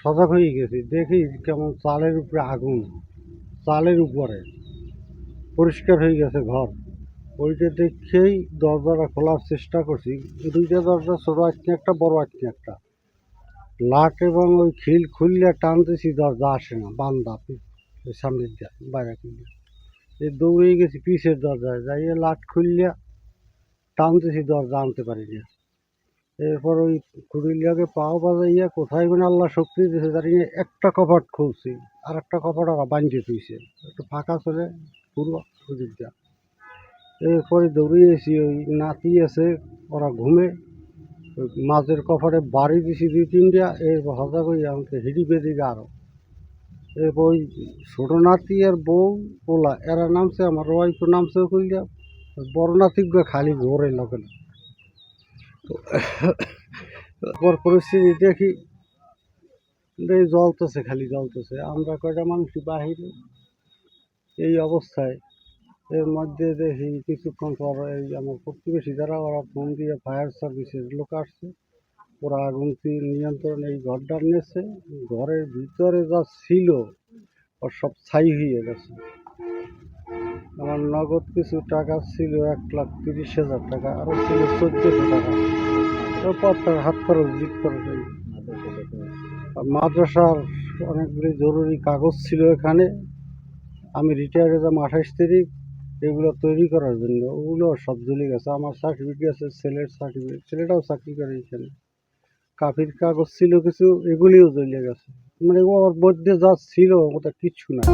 সজাগ হয়ে গেছি, দেখি কেমন চালের উপরে আগুন, চালের উপরে পরিষ্কার হয়ে গেছে ঘর। ওইটা দেখেই দরজাটা খোলার চেষ্টা করছি। দুইটা দরজা, ছোট আঁকনি একটা, বড় আঁকনি একটা। লাট এবং ওই খিল খুললে টানতেছি, দরজা আসে না, বান্দা ওই সামনের দিয়ে বাইরে খুললে। এই দৌড়ে গেছি পিছের দরজায়, যাইয়ে লাট খুললে টানতেছি, দরজা আনতে পারি না। এরপর ওই খুঁড়িলিয়াকে পাও বাজাইয়া কোথায় মানে আল্লাহ শক্তি দিয়েছে জানি না, একটা কপাট খুলছি, আর একটা কপাট ওরা বাঁধিয়ে তুইছে, একটু ফাঁকা চলে পুরো ওদিকটা। এরপরে দৌড়িয়েছি, ওই নাতি আছে ওরা ঘুমে, ওই মাঝের কপাটে বাড়ি দিছি দুই তিনটা। এরপর হজা করি আমাকে হিডি বেদিকে আরো। এরপর ওই ছোটো নাতি আর বউ পোলা এরা নামছে, আমার ওয়াইফও নামছে কইলিয়া। বড় নাতিগুলো খালি ঘোরে লোকে। পর পরিস্থিতি দেখি জ্বলতেছে, খালি জ্বলতেছে, আমরা কয়টা মানুষ বাহিরে এই অবস্থায়। এর মধ্যে দেখি কিছুক্ষণ পর এই আমার প্রতিবেশী যারা, ওরা ফোন দিয়ে ফায়ার সার্ভিসের লোক আসছে। ওরা আগুনটি নিয়ন্ত্রণ এই ঘরটার নিয়েছে। ঘরের ভিতরে যা ছিল ওর সব ছাই হয়ে গেছে। আমার নগদ কিছু টাকা ছিল 1,30,000 টাকা, আরও ছিল 1400 টাকা। তারপর তার হাত খরচ, জিত খরচ। আর মাদ্রাসার অনেকগুলি জরুরি কাগজ ছিল এখানে। আমি রিটায়ার হলাম 28 তারিখ, এগুলো তৈরি করার জন্য। ওগুলো সব জ্বলে গেছে। আমার সার্টিফিকেট আছে, ছেলের সার্টিফিকেট, ছেলেটাও চাকরি করে এখানে। কাফির কাগজ ছিল কিছু, এগুলিও জ্বলে গেছে। মানে ওর মধ্যে যা ছিল ওটা কিচ্ছু না।